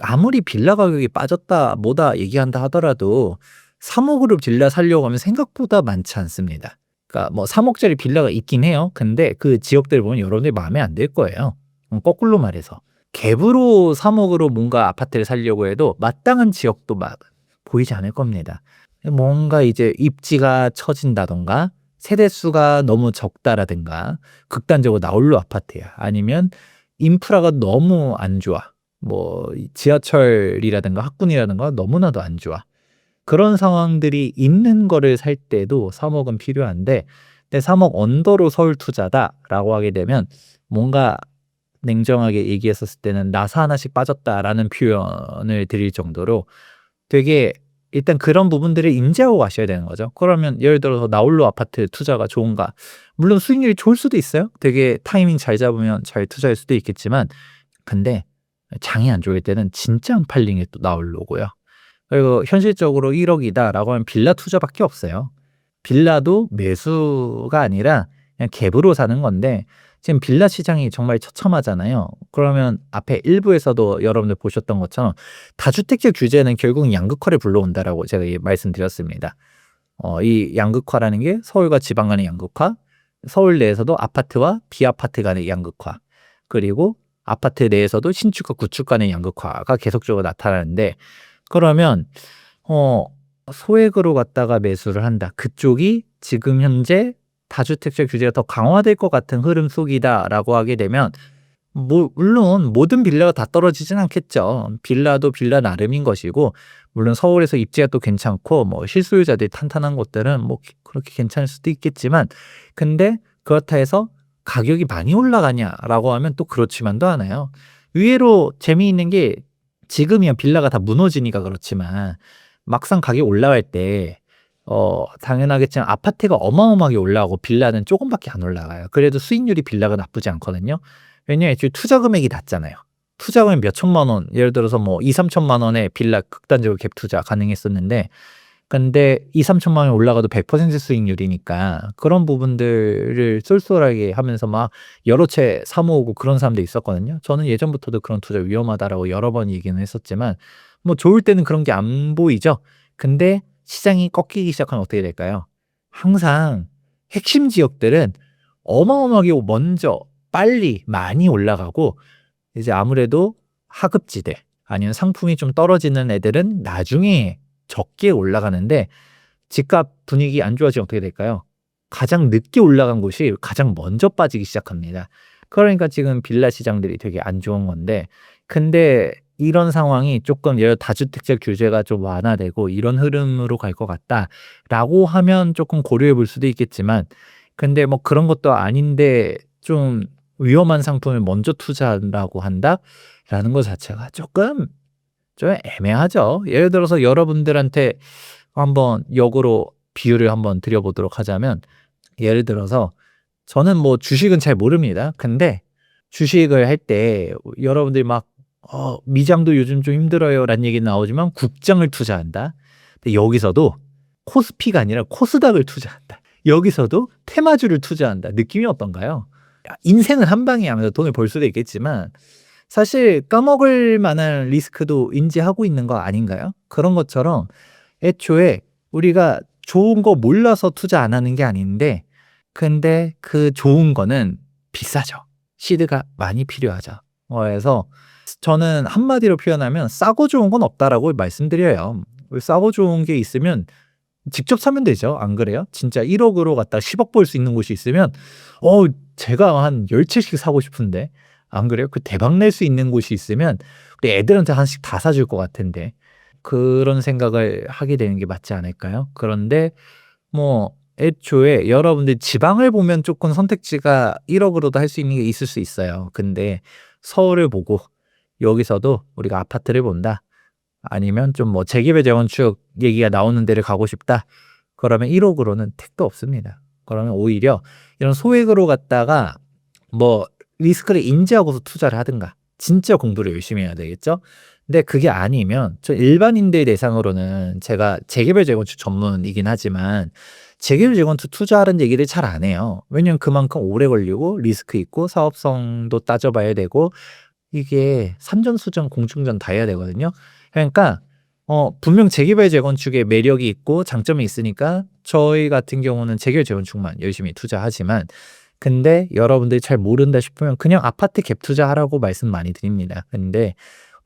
아무리 빌라 가격이 빠졌다 뭐다 얘기한다 하더라도 3억으로 빌라 사려고 하면 생각보다 많지 않습니다. 그러니까 뭐 3억짜리 빌라가 있긴 해요. 근데 그 지역들 보면 여러분들이 마음에 안 들 거예요. 거꾸로 말해서 갭으로 3억으로 뭔가 아파트를 사려고 해도 마땅한 지역도 막 보이지 않을 겁니다. 뭔가 이제 입지가 처진다던가 세대 수가 너무 적다라든가 극단적으로 나홀로 아파트야. 아니면 인프라가 너무 안 좋아. 뭐 지하철이라든가 학군이라든가 너무나도 안 좋아. 그런 상황들이 있는 거를 살 때도 3억은 필요한데, 근데 3억 언더로 서울 투자다라고 하게 되면 뭔가 냉정하게 얘기했었을 때는 나사 하나씩 빠졌다라는 표현을 드릴 정도로 되게 일단 그런 부분들을 인지하고 가셔야 되는 거죠. 그러면 예를 들어서 나홀로 아파트 투자가 좋은가? 물론 수익률이 좋을 수도 있어요. 되게 타이밍 잘 잡으면 잘 투자할 수도 있겠지만, 근데 장이 안 좋을 때는 진짜 안 팔린 게 또 나홀로고요. 그리고 현실적으로 1억이다라고 하면 빌라 투자밖에 없어요. 빌라도 매수가 아니라 그냥 갭으로 사는 건데 지금 빌라 시장이 정말 처참하잖아요. 그러면 앞에 일부에서도 여러분들 보셨던 것처럼 다주택자 규제는 결국 양극화를 불러온다라고 제가 말씀드렸습니다. 이 양극화라는 게 서울과 지방 간의 양극화, 서울 내에서도 아파트와 비아파트 간의 양극화, 그리고 아파트 내에서도 신축과 구축 간의 양극화가 계속적으로 나타나는데, 그러면 소액으로 갖다가 매수를 한다. 그쪽이 지금 현재 다주택자 규제가 더 강화될 것 같은 흐름 속이다라고 하게 되면 물론 모든 빌라가 다 떨어지진 않겠죠. 빌라도 빌라 나름인 것이고, 물론 서울에서 입지가 또 괜찮고 뭐 실소유자들이 탄탄한 곳들은 뭐 그렇게 괜찮을 수도 있겠지만, 근데 그렇다 해서 가격이 많이 올라가냐라고 하면 또 그렇지만도 않아요. 의외로 재미있는 게 지금이야 빌라가 다 무너지니까 그렇지만 막상 가격이 올라갈 때 당연하겠지만 아파트가 어마어마하게 올라가고 빌라는 조금밖에 안 올라가요. 그래도 수익률이 빌라가 나쁘지 않거든요. 왜냐면 애초에 투자 금액이 낮잖아요. 투자 금액 몇 천만 원, 예를 들어서 뭐 2-3천만 원에 빌라 극단적으로 갭 투자 가능했었는데, 근데 2-3천만 원 올라가도 100% 수익률이니까 그런 부분들을 쏠쏠하게 하면서 막 여러 채 사 모으고 그런 사람도 있었거든요. 저는 예전부터도 그런 투자 위험하다라고 여러 번 얘기는 했었지만 뭐 좋을 때는 그런 게 안 보이죠. 근데 시장이 꺾이기 시작하면 어떻게 될까요? 항상 핵심 지역들은 어마어마하게 먼저 빨리 많이 올라가고, 이제 아무래도 하급지대 아니면 상품이 좀 떨어지는 애들은 나중에 적게 올라가는데, 집값 분위기 안 좋아지면 어떻게 될까요? 가장 늦게 올라간 곳이 가장 먼저 빠지기 시작합니다. 그러니까 지금 빌라 시장들이 되게 안 좋은 건데, 근데 이런 상황이 조금 예를 다주택자 규제가 좀 완화되고 이런 흐름으로 갈 것 같다라고 하면 조금 고려해 볼 수도 있겠지만, 근데 뭐 그런 것도 아닌데 좀 위험한 상품을 먼저 투자한다고 한다라는 것 자체가 조금 좀 애매하죠. 예를 들어서 여러분들한테 한번 역으로 비유를 한번 드려 보도록 하자면, 예를 들어서 저는 뭐 주식은 잘 모릅니다. 근데 주식을 할 때 여러분들이 막 "미장도 요즘 좀 힘들어요."라는 얘기 나오지만 국장을 투자한다. 근데 여기서도 코스피가 아니라 코스닥을 투자한다. 여기서도 테마주를 투자한다. 느낌이 어떤가요? 인생은 한 방이야. 돈을 벌 수도 있겠지만 사실 까먹을 만한 리스크도 인지하고 있는 거 아닌가요? 그런 것처럼 애초에 우리가 좋은 거 몰라서 투자 안 하는 게 아닌데, 근데 그 좋은 거는 비싸죠. 시드가 많이 필요하죠. 그래서 저는 한마디로 표현하면 싸고 좋은 건 없다라고 말씀드려요. 싸고 좋은 게 있으면 직접 사면 되죠. 안 그래요? 진짜 1억으로 갖다 10억 벌 수 있는 곳이 있으면 어 제가 한 10채씩 사고 싶은데, 안 그래요? 그 대박 낼 수 있는 곳이 있으면 우리 애들한테 하나씩 다 사줄 것 같은데, 그런 생각을 하게 되는 게 맞지 않을까요? 그런데 뭐 애초에 여러분들 지방을 보면 조금 선택지가 1억으로도 할 수 있는 게 있을 수 있어요. 근데 서울을 보고 여기서도 우리가 아파트를 본다, 아니면 좀 뭐 재개발 재건축 얘기가 나오는 데를 가고 싶다, 그러면 1억으로는 택도 없습니다. 그러면 오히려 이런 소액으로 갔다가 뭐 리스크를 인지하고서 투자를 하든가 진짜 공부를 열심히 해야 되겠죠. 근데 그게 아니면 저 일반인들 대상으로는 제가 재개발 재건축 전문이긴 하지만 재개발 재건축 투자하는 얘기를 잘 안 해요. 왜냐면 그만큼 오래 걸리고 리스크 있고 사업성도 따져봐야 되고 이게 산전수전 공중전 다 해야 되거든요. 그러니까 분명 재개발 재건축의 매력이 있고 장점이 있으니까 저희 같은 경우는 재개발 재건축만 열심히 투자하지만, 근데 여러분들이 잘 모른다 싶으면 그냥 아파트 갭 투자하라고 말씀 많이 드립니다. 근데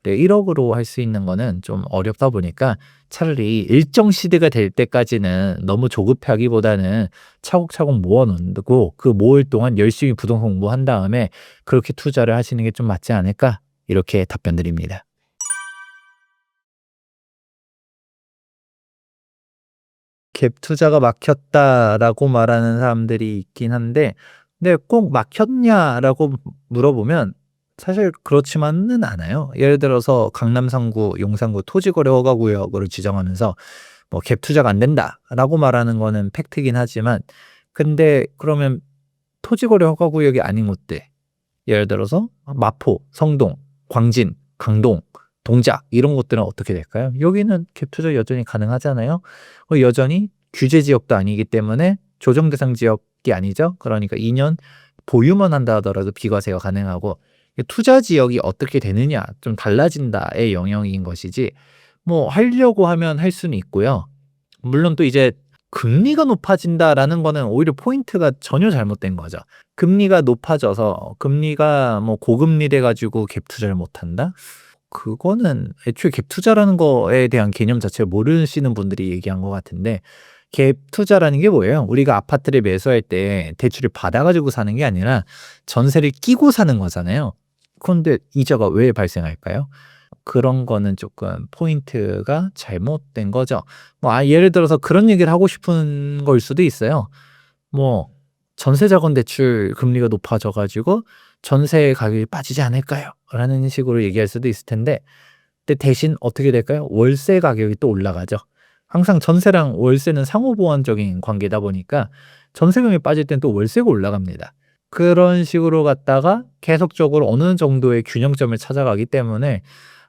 1억으로 할 수 있는 거는 좀 어렵다 보니까 차라리 일정 시드가 될 때까지는 너무 조급하기보다는 차곡차곡 모아 놓고 그 모을 동안 열심히 부동산 공부한 다음에 그렇게 투자를 하시는 게 좀 맞지 않을까? 이렇게 답변 드립니다. 갭 투자가 막혔다라고 말하는 사람들이 있긴 한데, 근데 꼭 막혔냐라고 물어보면 사실 그렇지만은 않아요. 예를 들어서 강남 3구, 용산구 토지거래 허가 구역으로 지정하면서 뭐 "갭 투자가 안 된다."라고 말하는 거는 팩트긴 하지만, 근데 그러면 토지거래 허가 구역이 아닌 곳들, 예를 들어서 마포, 성동, 광진, 강동, 동작 이런 곳들은 어떻게 될까요? 여기는 갭 투자 여전히 가능하잖아요. 여전히 규제 지역도 아니기 때문에 조정 대상 지역이 아니죠. 그러니까 2년 보유만 한다 하더라도 비과세가 가능하고, 투자 지역이 어떻게 되느냐 좀 달라진다의 영역인 것이지, 뭐 하려고 하면 할 수는 있고요. 물론 또 이제 금리가 높아진다라는 거는 오히려 포인트가 전혀 잘못된 거죠. 금리가 높아져서 금리가 뭐 고금리 돼 가지고 갭 투자를 못 한다? 그거는 애초에 갭 투자라는 거에 대한 개념 자체를 모르시는 분들이 얘기한 것 같은데, 갭 투자라는 게 뭐예요? 우리가 아파트를 매수할 때 대출을 받아 가지고 사는 게 아니라 전세를 끼고 사는 거잖아요. 그런데 이자가 왜 발생할까요? 그런 거는 조금 포인트가 잘못된 거죠. 뭐 예를 들어서 그런 얘기를 하고 싶은 걸 수도 있어요. 뭐 "전세자금 대출 금리가 높아져 가지고 전세 가격이 빠지지 않을까요?" 라는 식으로 얘기할 수도 있을 텐데, 근데 대신 어떻게 될까요? 월세 가격이 또 올라가죠. 항상 전세랑 월세는 상호보완적인 관계다 보니까 전세금이 빠질 땐 또 월세가 올라갑니다. 그런 식으로 갔다가 계속적으로 어느 정도의 균형점을 찾아가기 때문에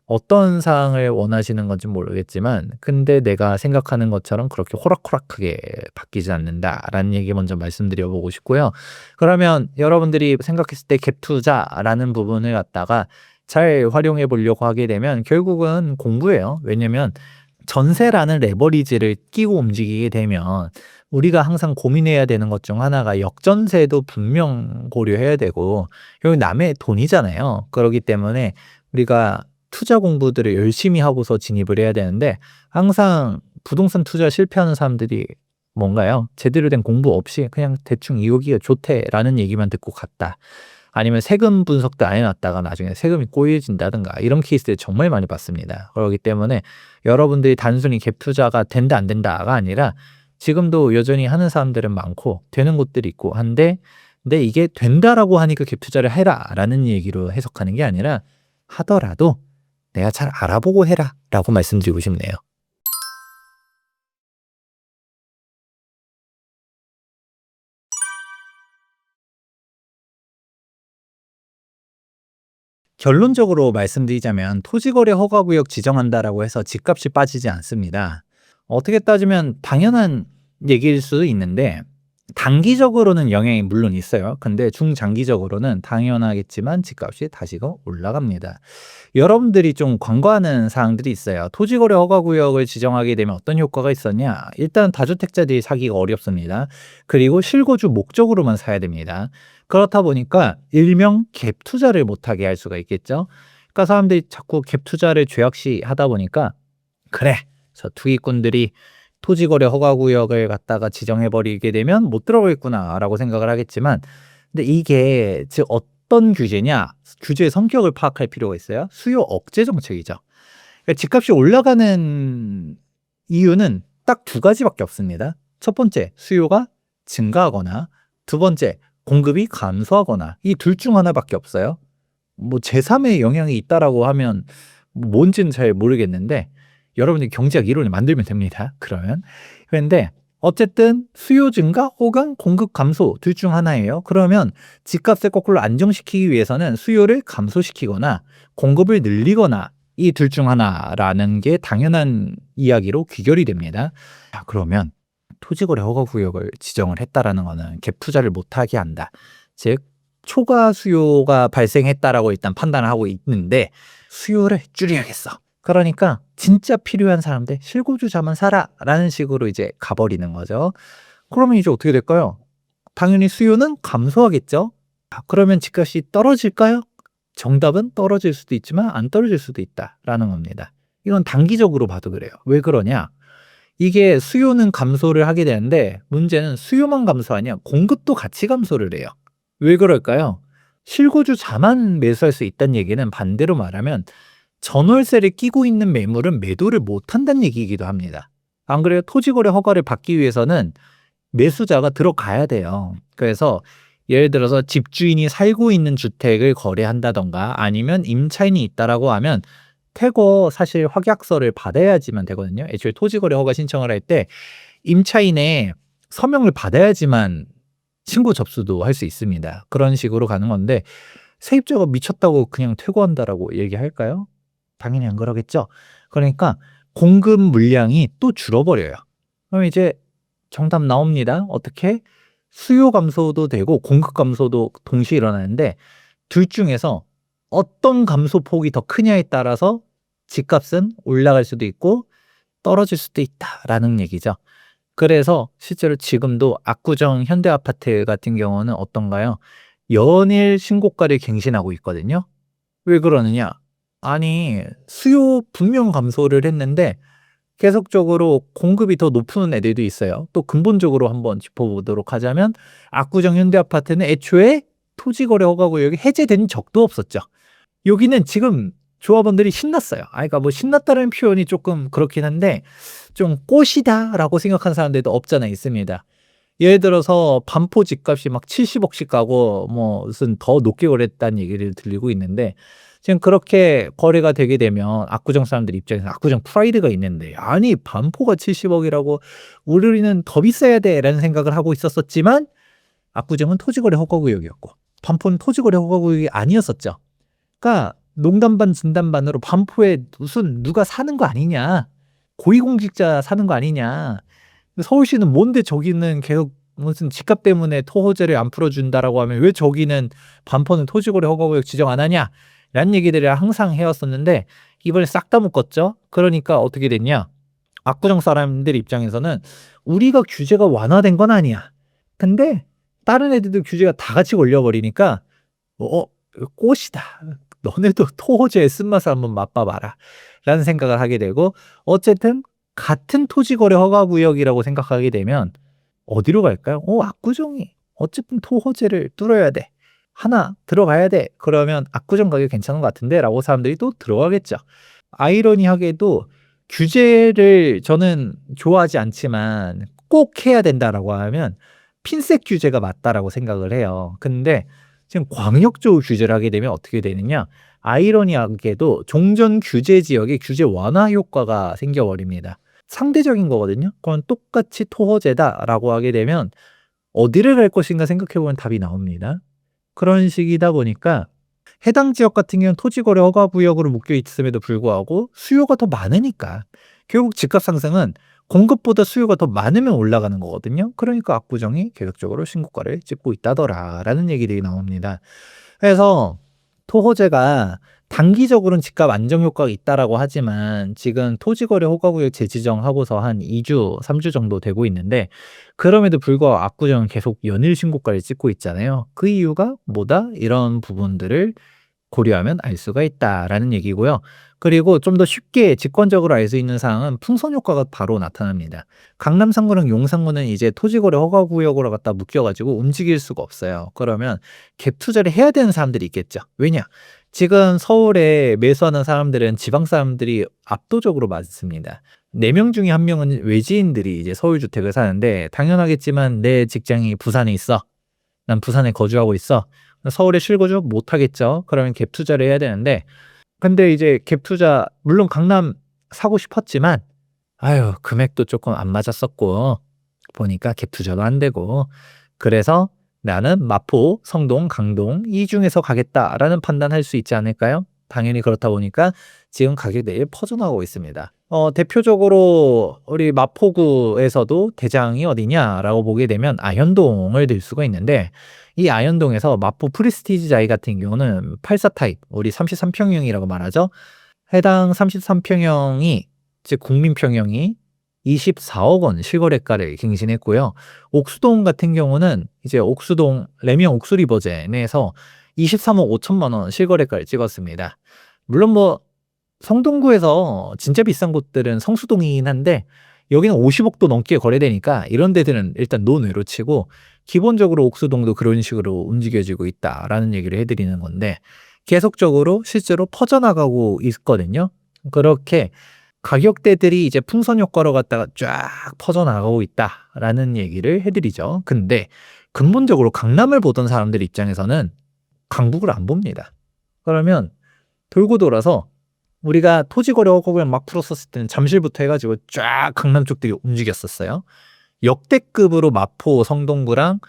어떤 사항을 원하시는 건지 모르겠지만, 근데 내가 생각하는 것처럼 그렇게 호락호락하게 바뀌지 않는다라는 얘기 먼저 말씀드려 보고 싶고요. 그러면 여러분들이 생각했을 때 갭 투자라는 부분을 갖다가 잘 활용해 보려고 하게 되면 결국은 공부예요. 왜냐면 전세라는 레버리지를 끼고 움직이게 되면 우리가 항상 고민해야 되는 것 중 하나가 역전세도 분명 고려해야 되고, 결국 남의 돈이잖아요. 그러기 때문에 우리가 투자 공부들을 열심히 하고서 진입을 해야 되는데, 항상 부동산 투자 실패하는 사람들이 뭔가요? 제대로 된 공부 없이 그냥 대충 "이거기가 좋대."라는 얘기만 듣고 갔다. 아니면 세금 분석도 안 해놨다가 나중에 세금이 꼬여진다든가 이런 케이스를 정말 많이 봤습니다. 그렇기 때문에 여러분들이 단순히 갭 투자가 된다 안 된다가 아니라 지금도 여전히 하는 사람들은 많고 되는 곳들이 있고 한데 근데 이게 된다라고 하니까 갭 투자를 해라라는 얘기로 해석하는 게 아니라 하더라도 내가 잘 알아보고 해라라고 말씀드리고 싶네요. 결론적으로 말씀드리자면 토지거래 허가구역 지정한다라고 해서 집값이 빠지지 않습니다. 어떻게 따지면 당연한 얘기일 수도 있는데 단기적으로는 영향이 물론 있어요. 근데 중장기적으로는 당연하겠지만 집값이 다시금 올라갑니다. 여러분들이 좀 관과하는 사항들이 있어요. 토지거래 허가구역을 지정하게 되면 어떤 효과가 있었냐? 일단 다주택자들이 사기가 어렵습니다. 그리고 실거주 목적으로만 사야 됩니다. 그렇다 보니까 일명 갭 투자를 못하게 할 수가 있겠죠. 그러니까 사람들이 자꾸 갭 투자를 죄악시 하다 보니까 그래, 저 투기꾼들이 토지거래 허가구역을 갖다가 지정해버리게 되면 못 들어가겠구나라고 생각을 하겠지만 근데 이게 즉 어떤 규제냐? 규제의 성격을 파악할 필요가 있어요. 수요 억제 정책이죠. 그러니까 집값이 올라가는 이유는 딱 두 가지밖에 없습니다. 첫 번째, 수요가 증가하거나 두 번째, 공급이 감소하거나 이 둘 중 하나밖에 없어요. 뭐 제3의 영향이 있다라고 하면 뭔지는 잘 모르겠는데 여러분이 경제학 이론을 만들면 됩니다. 그러면. 그런데 어쨌든 수요 증가 혹은 공급 감소 둘 중 하나예요. 그러면 집값을 거꾸로 안정시키기 위해서는 수요를 감소시키거나 공급을 늘리거나 이 둘 중 하나라는 게 당연한 이야기로 귀결이 됩니다. 자, 그러면 토지거래 허가구역을 지정을 했다라는 거는 갭 투자를 못하게 한다. 즉 초과 수요가 발생했다라고 일단 판단을 하고 있는데 수요를 줄여야겠어. 그러니까 진짜 필요한 사람들 실거주자만 사라라는 식으로 이제 가버리는 거죠. 그러면 이제 어떻게 될까요? 당연히 수요는 감소하겠죠. 그러면 집값이 떨어질까요? 정답은 떨어질 수도 있지만 안 떨어질 수도 있다라는 겁니다. 이건 단기적으로 봐도 그래요. 왜 그러냐? 이게 수요는 감소를 하게 되는데 문제는 수요만 감소하냐 공급도 같이 감소를 해요. 왜 그럴까요? 실거주자만 매수할 수 있다는 얘기는 반대로 말하면 전월세를 끼고 있는 매물은 매도를 못한다는 얘기이기도 합니다. 안 그래요? 토지거래 허가를 받기 위해서는 매수자가 들어가야 돼요. 그래서 예를 들어서 집주인이 살고 있는 주택을 거래한다던가 아니면 임차인이 있다라고 하면 퇴거 사실 확약서를 받아야지만 되거든요. 애초에 토지거래 허가 신청을 할 때 임차인의 서명을 받아야지만 신고 접수도 할 수 있습니다. 그런 식으로 가는 건데 세입자가 미쳤다고 그냥 퇴거한다라고 얘기할까요? 당연히 안 그러겠죠. 그러니까 공급 물량이 또 줄어버려요. 그럼 이제 정답 나옵니다. 어떻게? 수요 감소도 되고 공급 감소도 동시에 일어나는데 둘 중에서 어떤 감소폭이 더 크냐에 따라서 집값은 올라갈 수도 있고 떨어질 수도 있다라는 얘기죠. 그래서 실제로 지금도 압구정 현대아파트 같은 경우는 어떤가요? 연일 신고가를 갱신하고 있거든요. 왜 그러느냐? 아니, 수요 분명 감소를 했는데 계속적으로 공급이 더 높은 애들도 있어요. 또 근본적으로 한번 짚어보도록 하자면 압구정 현대아파트는 애초에 토지거래 허가구역이 해제된 적도 없었죠. 여기는 지금 조합원들이 신났어요. 그러니까 뭐 신났다는 표현이 조금 그렇긴 한데 좀 꽃이다라고 생각하는 사람들도 없잖아 있습니다. 예를 들어서 반포 집값이 막 70억씩 가고 뭐 무슨 더 높게 거래했다는 얘기를 들리고 있는데 지금 그렇게 거래가 되게 되면 압구정 사람들 입장에서 압구정 프라이드가 있는데 아니 반포가 70억이라고 우리는 더 비싸야 돼라는 생각을 하고 있었지만 압구정은 토지거래 허가구역이었고 반포는 토지거래 허가구역이 아니었었죠. 그러니까 농담 반 진담 반으로 반포에 무슨 누가 사는 거 아니냐. 고위공직자 사는 거 아니냐. 서울시는 뭔데 저기는 계속 무슨 집값 때문에 토호제를 안 풀어준다라고 하면 왜 저기는 반포는 토지거래 허가구역 지정 안 하냐. 라는 얘기들을 항상 해왔었는데 이번에 싹 다 묶었죠. 그러니까 어떻게 됐냐. 압구정 사람들 입장에서는 우리가 규제가 완화된 건 아니야. 근데 다른 애들도 규제가 다 같이 걸려버리니까 꽃이다. 너네도 토호제의 쓴맛을 한번 맛봐봐라. 라는 생각을 하게 되고 어쨌든 같은 토지거래 허가구역이라고 생각하게 되면 어디로 갈까요? 압구정이 어쨌든 토호제를 뚫어야 돼. 하나 들어가야 돼. 그러면 압구정 가격 괜찮은 것 같은데 라고 사람들이 또 들어가겠죠. 아이러니하게도 규제를 저는 좋아하지 않지만 꼭 해야 된다라고 하면 핀셋 규제가 맞다라고 생각을 해요. 근데 지금 광역적으로 규제를 하게 되면 어떻게 되느냐? 아이러니하게도 종전 규제 지역에 규제 완화 효과가 생겨버립니다. 상대적인 거거든요. 그건 똑같이 토호제다라고 하게 되면 어디를 갈 것인가 생각해보면 답이 나옵니다. 그런 식이다 보니까 해당 지역 같은 경우는 토지거래 허가구역으로 묶여 있음에도 불구하고 수요가 더 많으니까 결국 집값 상승은 공급보다 수요가 더 많으면 올라가는 거거든요. 그러니까 압구정이 계속적으로 신고가를 찍고 있다더라라는 얘기들이 나옵니다. 그래서 토호제가 단기적으로는 집값 안정 효과가 있다라고 하지만 지금 토지거래 허가구역 재지정하고서 한 2주, 3주 정도 되고 있는데 그럼에도 불구하고 압구정은 계속 연일 신고가를 찍고 있잖아요. 그 이유가 뭐다? 이런 부분들을 고려하면 알 수가 있다라는 얘기고요. 그리고 좀 더 쉽게 직관적으로 알 수 있는 사항은 풍선 효과가 바로 나타납니다. 강남 3구랑 용산구는 이제 토지거래 허가구역으로 갖다 묶여가지고 움직일 수가 없어요. 그러면 갭 투자를 해야 되는 사람들이 있겠죠. 왜냐? 지금 서울에 매수하는 사람들은 지방 사람들이 압도적으로 많습니다. 4명 중에 1명은 외지인들이 이제 서울 주택을 사는데 당연하겠지만 내 직장이 부산에 있어. 난 부산에 거주하고 있어. 서울에 실거주 못 하겠죠. 그러면 갭 투자를 해야 되는데 근데 이제 갭 투자 물론 강남 사고 싶었지만 아유 금액도 조금 안 맞았었고 보니까 갭 투자도 안 되고 그래서 나는 마포, 성동, 강동 이 중에서 가겠다라는 판단할 수 있지 않을까요? 당연히 그렇다 보니까 지금 가격대에 퍼져나가고 있습니다. 대표적으로 우리 마포구에서도 대장이 어디냐라고 보게 되면 아현동을 들 수가 있는데 이 아현동에서 마포 프리스티지 자이 같은 경우는 84 타입, 우리 33평형이라고 말하죠. 해당 33평형이 즉 국민평형이 24억 원 실거래가를 갱신했고요. 옥수동 같은 경우는 이제 옥수동 레미안 옥수리버젠에서 23억 5천만 원 실거래가를 찍었습니다. 물론 뭐 성동구에서 진짜 비싼 곳들은 성수동이긴 한데 여기는 50억도 넘게 거래되니까 이런 데들은 일단 논외로 치고 기본적으로 옥수동도 그런 식으로 움직여지고 있다라는 얘기를 해드리는 건데 계속적으로 실제로 퍼져나가고 있거든요. 그렇게 가격대들이 이제 풍선 효과로 갖다가 쫙 퍼져나가고 있다라는 얘기를 해드리죠. 근데 근본적으로 강남을 보던 사람들 입장에서는 강북을 안 봅니다. 그러면 돌고 돌아서 우리가 토지거래 허가구역 막 풀었었을 때는 잠실부터 해가지고 쫙 강남 쪽들이 움직였었어요. 역대급으로 마포, 성동구랑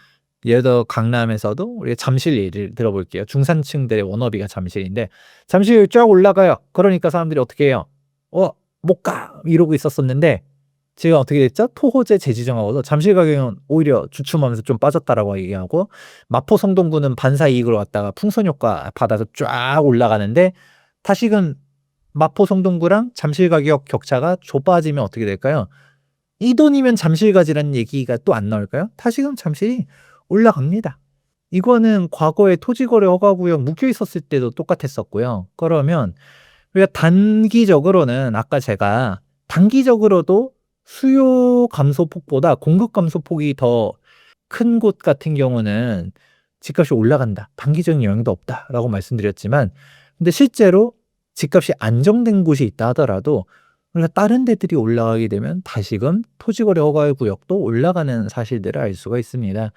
예를 들어 강남에서도 우리가 잠실 예를 들어볼게요. 중산층들의 워너비가 잠실인데 잠실 쫙 올라가요. 그러니까 사람들이 어떻게 해요? 못 가! 이러고 있었었는데 지금 어떻게 됐죠? 토호제 재지정하고서 잠실 가격은 오히려 주춤하면서 좀 빠졌다라고 얘기하고 마포 성동구는 반사 이익으로 왔다가 풍선 효과 받아서 쫙 올라가는데 다시금 마포 성동구랑 잠실 가격 격차가 좁아지면 어떻게 될까요? 이 돈이면 잠실 가지라는 얘기가 또 안 나올까요? 다시금 잠실이 올라갑니다. 이거는 과거에 토지거래 허가구역 묶여 있었을 때도 똑같았었고요. 그러면 우리가 단기적으로는 아까 제가 단기적으로도 수요 감소폭보다 공급 감소폭이 더 큰 곳 같은 경우는 집값이 올라간다. 단기적인 영향도 없다라고 말씀드렸지만 근데 실제로 집값이 안정된 곳이 있다 하더라도 우리가 다른 데들이 올라가게 되면 다시금 토지거래 허가 구역도 올라가는 사실들을 알 수가 있습니다.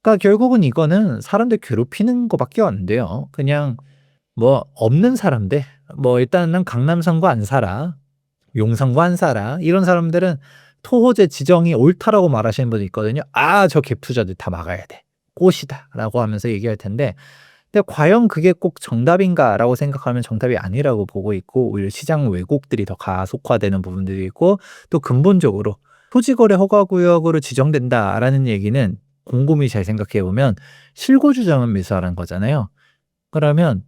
그러니까 결국은 이거는 사람들 괴롭히는 것밖에 안 돼요. 그냥 뭐 없는 사람들 뭐 일단은 강남상구 안 살아 용산구 안 살아 이런 사람들은 토호제 지정이 옳다라고 말하시는 분이 있거든요. 저 갭 투자들 다 막아야 돼. 꽃이다 라고 하면서 얘기할 텐데 근데 과연 그게 꼭 정답인가라고 생각하면 정답이 아니라고 보고 있고 오히려 시장 왜곡들이 더 가속화되는 부분들이 있고 또 근본적으로 토지거래 허가구역으로 지정된다라는 얘기는 곰곰이 잘 생각해 보면 실거주자만 매수하라는 거잖아요. 그러면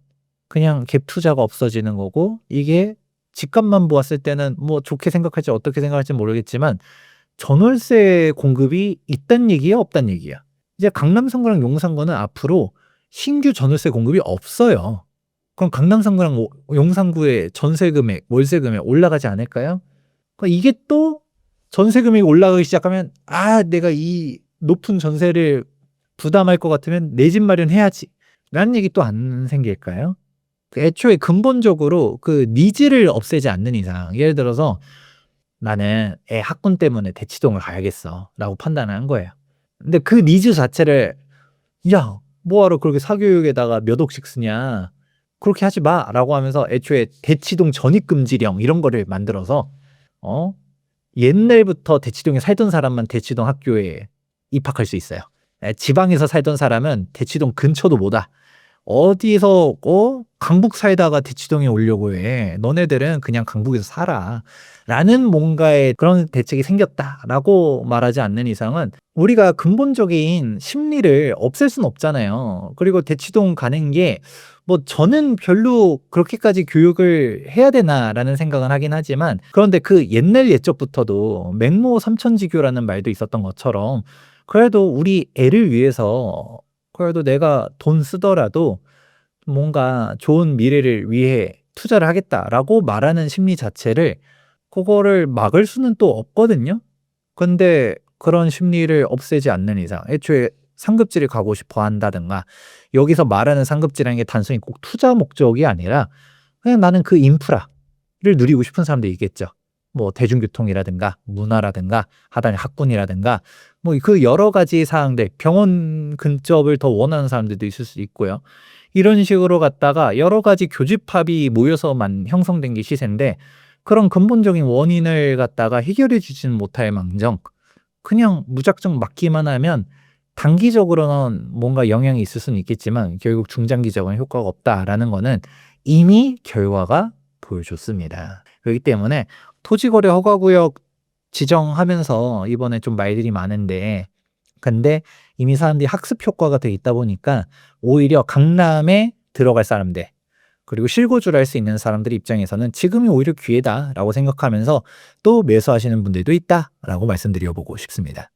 그냥 갭 투자가 없어지는 거고 이게 집값만 보았을 때는 뭐 좋게 생각할지 어떻게 생각할지 모르겠지만 전월세 공급이 있단 얘기야 없단 얘기야. 이제 강남 3구랑 용산 구는 앞으로 신규 전월세 공급이 없어요. 그럼 강남 3구랑 용산 구의 전세 금액, 월세 금액 올라가지 않을까요? 그러니까 이게 또 전세 금액이 올라가기 시작하면 내가 이 높은 전세를 부담할 것 같으면 내 집 마련해야지 라는 얘기 또 안 생길까요? 애초에 근본적으로 그 니즈를 없애지 않는 이상 예를 들어서 '나는 애 학군 때문에 대치동을 가야겠어.'라고 판단을 한 거예요. 근데 그 니즈 자체를 "야 뭐하러 그렇게 사교육에다가 몇 억씩 쓰냐. 그렇게 하지 마."라고 하면서 애초에 대치동 전입 금지령 이런 거를 만들어서 어 옛날부터 대치동에 살던 사람만 대치동 학교에 입학할 수 있어요. 지방에서 살던 사람은 대치동 근처도 못 와. 어디서 강북 살다가 대치동에 오려고 해. 너네들은 그냥 강북에서 살아. 라는 뭔가의 그런 대책이 생겼다라고 말하지 않는 이상은 우리가 근본적인 심리를 없앨 수는 없잖아요. 그리고 대치동 가는 게 뭐 저는 별로 그렇게까지 교육을 해야 되나라는 생각은 하긴 하지만 그런데 그 옛날 옛적부터도 맹모 삼천지교라는 말도 있었던 것처럼 그래도 우리 애를 위해서 그래도 내가 돈 쓰더라도 뭔가 '좋은 미래를 위해 투자를 하겠다.'라고 말하는 심리 자체를 그거를 막을 수는 또 없거든요. 근데 그런 심리를 없애지 않는 이상 애초에 상급지를 가고 싶어 한다든가 여기서 말하는 상급지라는 게 단순히 꼭 투자 목적이 아니라 그냥 나는 그 인프라를 누리고 싶은 사람도 있겠죠. 뭐 대중교통이라든가 문화라든가 하다니 학군이라든가 뭐 그 여러 가지 사항들 병원 근접을 더 원하는 사람들도 있을 수 있고요. 이런 식으로 갔다가 여러 가지 교집합이 모여서만 형성된 게 시세인데 그런 근본적인 원인을 갖다가 해결해 주지는 못할 망정 그냥 무작정 막기만 하면 단기적으로는 뭔가 영향이 있을 수는 있겠지만 결국 중장기적으로는 효과가 없다라는 거는 이미 결과가 보여줬습니다. 그렇기 때문에 토지거래 허가구역 지정하면서 이번에 좀 말들이 많은데 근데 이미 사람들이 학습 효과가 돼 있다 보니까 오히려 강남에 들어갈 사람들 그리고 실거주를 할 수 있는 사람들 입장에서는 '지금이 오히려 기회다.'라고 생각하면서 또 매수하시는 분들도 있다라고 말씀드려 보고 싶습니다.